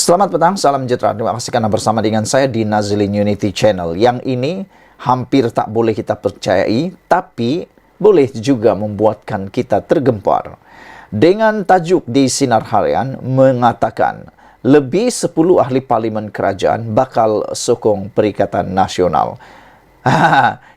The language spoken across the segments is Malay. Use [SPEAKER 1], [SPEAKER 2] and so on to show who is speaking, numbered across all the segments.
[SPEAKER 1] Selamat petang, salam sejahtera. Terima kasih karena bersama dengan saya di Nazilin Unity Channel. Yang ini hampir tak boleh kita percayai, tapi boleh juga membuatkan kita tergempar. Dengan tajuk di Sinar Harian mengatakan, lebih 10 ahli parlimen kerajaan bakal sokong Perikatan Nasional.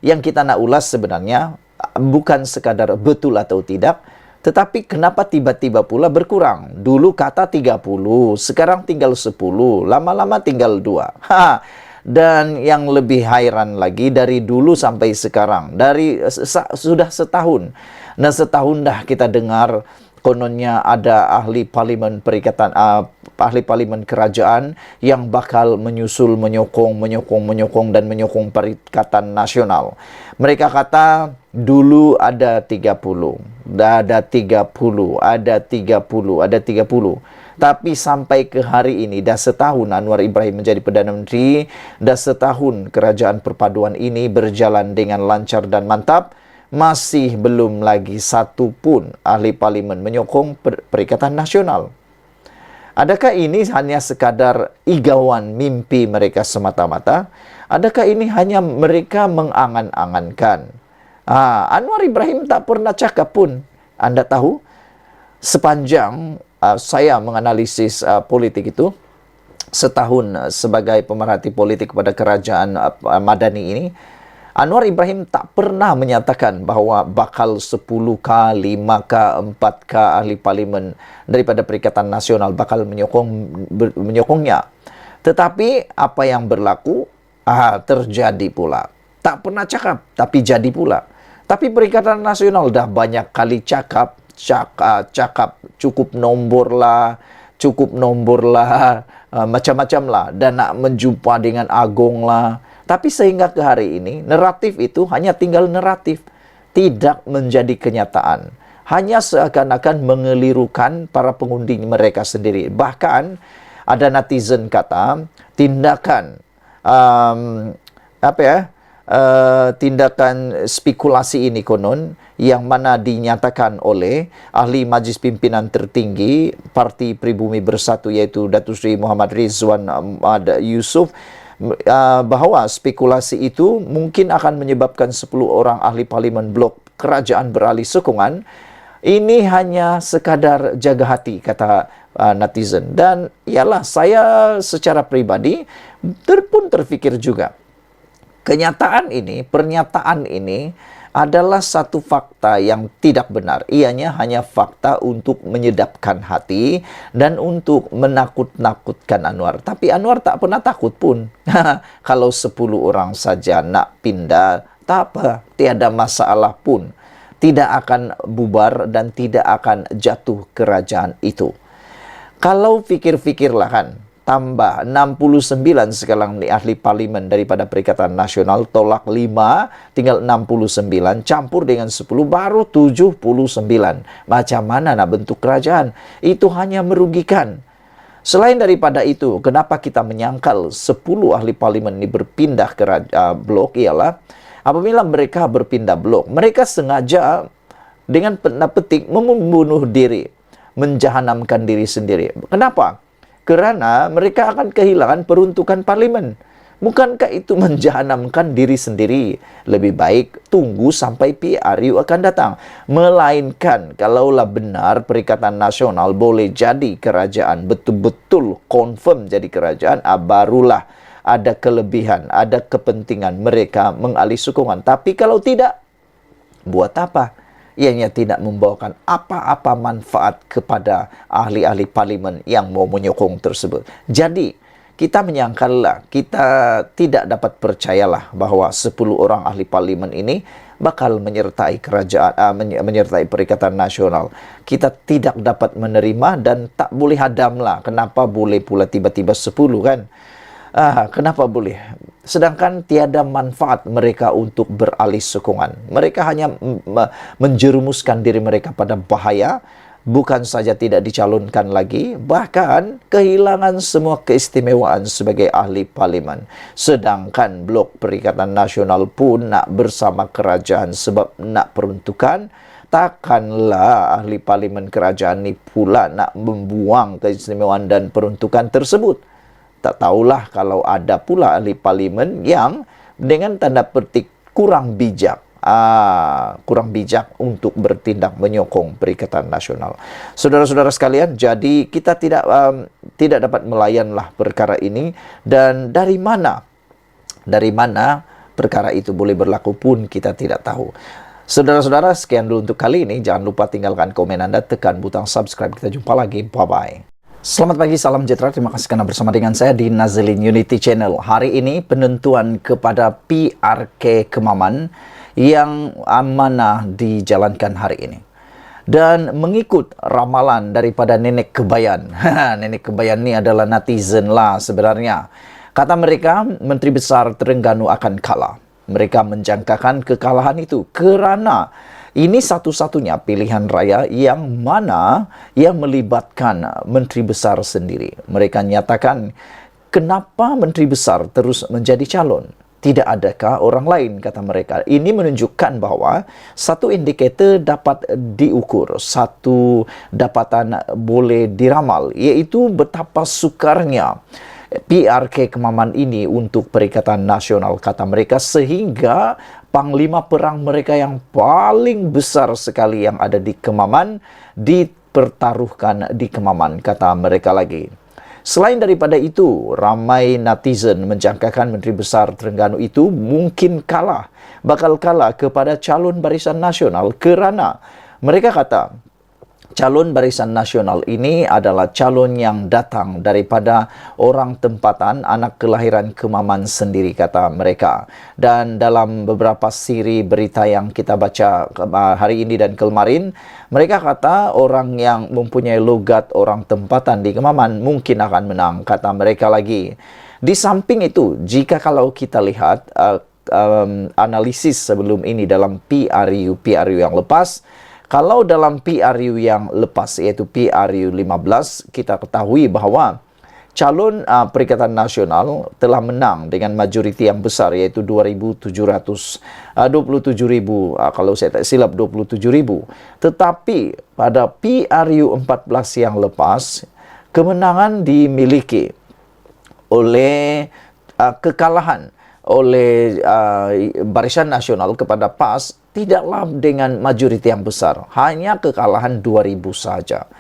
[SPEAKER 1] Yang kita nak ulas sebenarnya bukan sekadar betul atau tidak, tetapi kenapa tiba-tiba pula berkurang? Dulu kata 30, sekarang tinggal 10, lama-lama tinggal 2. Dan yang lebih hairan lagi, dari dulu sampai sekarang, sudah setahun. Nah, setahun dah kita dengar kononnya ada ahli parlimen ahli parlimen kerajaan yang bakal menyokong dan menyokong Perikatan Nasional. Mereka kata dulu ada 30, ada 30, ada 30, ada 30. Tapi sampai ke hari ini, dah setahun Anwar Ibrahim menjadi Perdana Menteri, dah setahun kerajaan perpaduan ini berjalan dengan lancar dan mantap, masih belum lagi satu pun ahli parlimen menyokong Perikatan Nasional. Adakah ini hanya sekadar igauan mimpi mereka semata-mata? Adakah ini hanya mereka mengangan-angankan? Anwar Ibrahim tak pernah cakap pun. Anda tahu, sepanjang saya menganalisis politik itu, setahun sebagai pemerhati politik pada kerajaan Madani ini, Anwar Ibrahim tak pernah menyatakan bahawa bakal 10K, 5K, 4K ahli parlimen daripada Perikatan Nasional bakal menyokongnya. Tetapi apa yang berlaku terjadi pula. Tak pernah cakap, tapi jadi pula. Tapi Perikatan Nasional dah banyak kali cakap cukup nombor lah, macam-macam lah, dan nak menjumpa dengan Agong lah. Tapi sehingga ke hari ini, naratif itu hanya tinggal naratif, tidak menjadi kenyataan. Hanya seakan-akan mengelirukan para pengundi mereka sendiri. Bahkan ada netizen kata, tindakan tindakan spekulasi ini konon, yang mana dinyatakan oleh ahli Majlis Pimpinan Tertinggi Parti Pribumi Bersatu, yaitu Datuk Seri Muhammad Rizwan Yusof, bahawa spekulasi itu mungkin akan menyebabkan 10 orang ahli parlimen blok kerajaan beralih sokongan. Ini hanya sekadar jaga hati, kata netizen. Dan ialah saya secara pribadi pun terfikir juga, pernyataan ini adalah satu fakta yang tidak benar. Ianya hanya fakta untuk menyedapkan hati dan untuk menakut-nakutkan Anwar. Tapi Anwar tak pernah takut pun. Kalau 10 orang saja nak pindah, tak apa, tiada masalah pun. Tidak akan bubar dan tidak akan jatuh kerajaan itu. Kalau fikir-fikirlah kan, tambah 69 sekarang ni ahli parlimen daripada Perikatan Nasional, tolak 5, tinggal 69, campur dengan 10, baru 79. Macam mana nak bentuk kerajaan? Itu hanya merugikan. Selain daripada itu, kenapa kita menyangkal 10 ahli parlimen ini berpindah ke blok, ialah apabila mereka berpindah blok, mereka sengaja dengan petik membunuh diri, menjahanamkan diri sendiri. Kenapa? Kerana mereka akan kehilangan peruntukan parlimen. Bukankah itu menjahanamkan diri sendiri? Lebih baik tunggu sampai PRU akan datang. Melainkan kalaulah benar Perikatan Nasional boleh jadi kerajaan, betul-betul confirm jadi kerajaan, barulah ada kelebihan, ada kepentingan mereka mengalih sokongan. Tapi kalau tidak, buat apa? Ianya tidak membawakan apa-apa manfaat kepada ahli-ahli parlimen yang mau menyokong tersebut. Jadi, kita menyangkallah, kita tidak dapat percayalah bahawa 10 orang ahli parlimen ini bakal menyertai kerajaan, menyertai Perikatan Nasional. Kita tidak dapat menerima dan tak boleh hadamlah. Kenapa boleh pula tiba-tiba 10 kan? Kenapa boleh? Sedangkan tiada manfaat mereka untuk beralih sokongan. Mereka hanya menjerumuskan diri mereka pada bahaya. Bukan saja tidak dicalonkan lagi, bahkan kehilangan semua keistimewaan sebagai ahli parlimen. Sedangkan blok Perikatan Nasional pun nak bersama kerajaan sebab nak peruntukan. takkanlah ahli parlimen kerajaan ni pula nak membuang keistimewaan dan peruntukan tersebut. Tak tahulah kalau ada pula ahli parlimen yang dengan tanda petik kurang bijak untuk bertindak menyokong Perikatan Nasional. Saudara-saudara sekalian, jadi kita tidak dapat melayanlah perkara ini, dan dari mana perkara itu boleh berlaku pun kita tidak tahu. Saudara-saudara, sekian dulu untuk kali ini. Jangan lupa tinggalkan komen Anda, tekan butang subscribe. Kita jumpa lagi. Bye-bye. Selamat pagi, salam sejahtera. Terima kasih karena bersama dengan saya di Nazilin Unity Channel. Hari ini penentuan kepada PRK Kemaman yang amanah dijalankan hari ini. Dan mengikut ramalan daripada Nenek Kebayan. Nenek Kebayan ni adalah netizen lah sebenarnya. Kata mereka, Menteri Besar Terengganu akan kalah. Mereka menjangkakan kekalahan itu kerana ini satu-satunya pilihan raya yang mana yang melibatkan Menteri Besar sendiri. Mereka nyatakan, kenapa Menteri Besar terus menjadi calon? Tidak adakah orang lain, kata mereka. Ini menunjukkan bahawa satu indikator dapat diukur, satu dapatan boleh diramal, iaitu betapa sukarnya PRK Kemaman ini untuk Perikatan Nasional, kata mereka, sehingga panglima perang mereka yang paling besar sekali yang ada di Kemaman dipertaruhkan di Kemaman, kata mereka lagi. Selain daripada itu, ramai netizen menjangkakan Menteri Besar Terengganu itu mungkin bakal kalah kepada calon Barisan Nasional kerana mereka kata calon Barisan Nasional ini adalah calon yang datang daripada orang tempatan, anak kelahiran Kemaman sendiri, kata mereka. Dan dalam beberapa siri berita yang kita baca hari ini dan kemarin, mereka kata orang yang mempunyai logat orang tempatan di Kemaman mungkin akan menang, kata mereka lagi. Di samping itu, jika kalau kita lihat analisis sebelum ini dalam PRU yang lepas, kalau dalam PRU yang lepas, iaitu PRU 15, kita ketahui bahawa calon Perikatan Nasional telah menang dengan majoriti yang besar, iaitu 27,000, kalau saya tak silap 27,000. Tetapi pada PRU 14 yang lepas, kemenangan dimiliki oleh kekalahan oleh Barisan Nasional kepada PAS tidaklah dengan majoriti yang besar, hanya kekalahan 2,000 saja.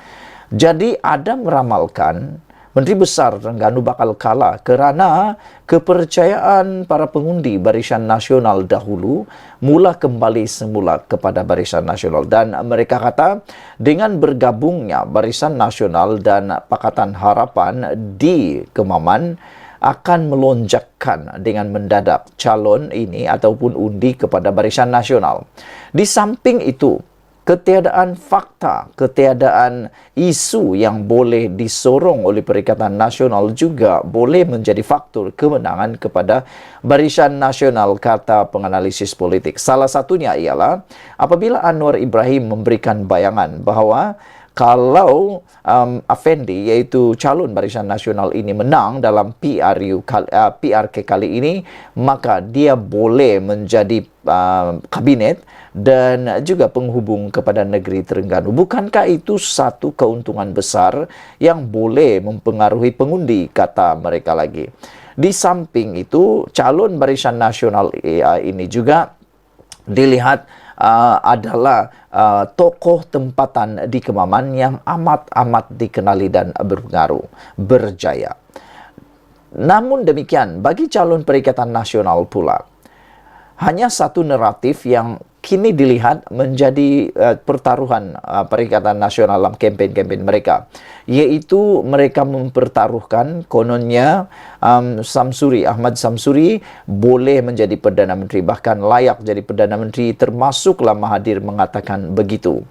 [SPEAKER 1] Jadi ada meramalkan Menteri Besar Terengganu bakal kalah kerana kepercayaan para pengundi Barisan Nasional dahulu mula kembali semula kepada Barisan Nasional. Dan mereka kata dengan bergabungnya Barisan Nasional dan Pakatan Harapan di Kemaman akan melonjakkan dengan mendadak calon ini ataupun undi kepada Barisan Nasional. Di samping itu, ketiadaan fakta, ketiadaan isu yang boleh disorong oleh Perikatan Nasional juga boleh menjadi faktor kemenangan kepada Barisan Nasional, kata penganalisis politik. Salah satunya ialah apabila Anwar Ibrahim memberikan bayangan bahawa kalau Afendi, iaitu calon Barisan Nasional ini, menang dalam PRK kali ini, maka dia boleh menjadi kabinet dan juga penghubung kepada negeri Terengganu. Bukankah itu satu keuntungan besar yang boleh mempengaruhi pengundi, kata mereka lagi. Di samping itu, calon Barisan Nasional ini juga dilihat adalah tokoh tempatan di Kemaman yang amat-amat dikenali dan berpengaruh, berjaya. Namun demikian, bagi calon Perikatan Nasional pula, hanya satu naratif yang kini dilihat menjadi pertaruhan Perikatan Nasional dalam kempen-kempen mereka, yaitu mereka mempertaruhkan kononnya Ahmad Samsuri boleh menjadi Perdana Menteri, bahkan layak jadi Perdana Menteri, termasuklah Mahathir mengatakan begitu.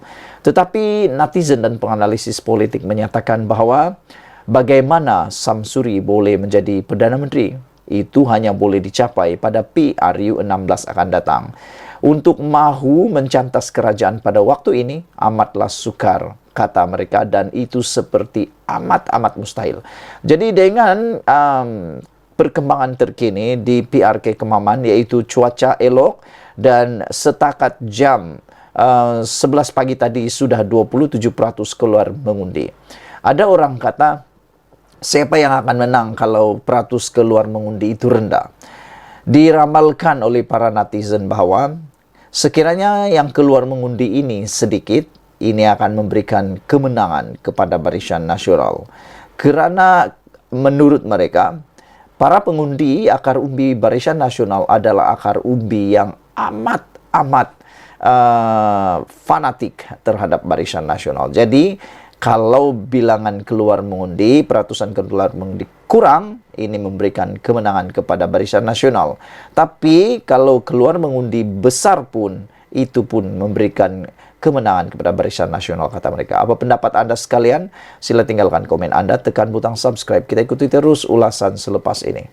[SPEAKER 1] Tetapi netizen dan penganalisis politik menyatakan bahawa bagaimana Samsuri boleh menjadi Perdana Menteri, itu hanya boleh dicapai pada PRU 16 akan datang. Untuk mahu mencantas kerajaan pada waktu ini amatlah sukar, kata mereka, dan itu seperti amat-amat mustahil. Jadi dengan perkembangan terkini di PRK Kemaman, yaitu cuaca elok dan setakat jam 11 pagi tadi sudah 27% keluar mengundi. Ada orang kata, siapa yang akan menang kalau peratus keluar mengundi itu rendah? Diramalkan oleh para netizen bahwa sekiranya yang keluar mengundi ini sedikit, ini akan memberikan kemenangan kepada Barisan Nasional. Karena menurut mereka, para pengundi akar umbi Barisan Nasional adalah akar umbi yang amat fanatik terhadap Barisan Nasional. Jadi, kalau bilangan keluar mengundi, peratusan keluar mengundi kurang, ini memberikan kemenangan kepada Barisan Nasional. Tapi, kalau keluar mengundi besar pun, itu pun memberikan kemenangan kepada Barisan Nasional, kata mereka. Apa pendapat Anda sekalian? Sila tinggalkan komen Anda, tekan butang subscribe. Kita ikuti terus ulasan selepas ini.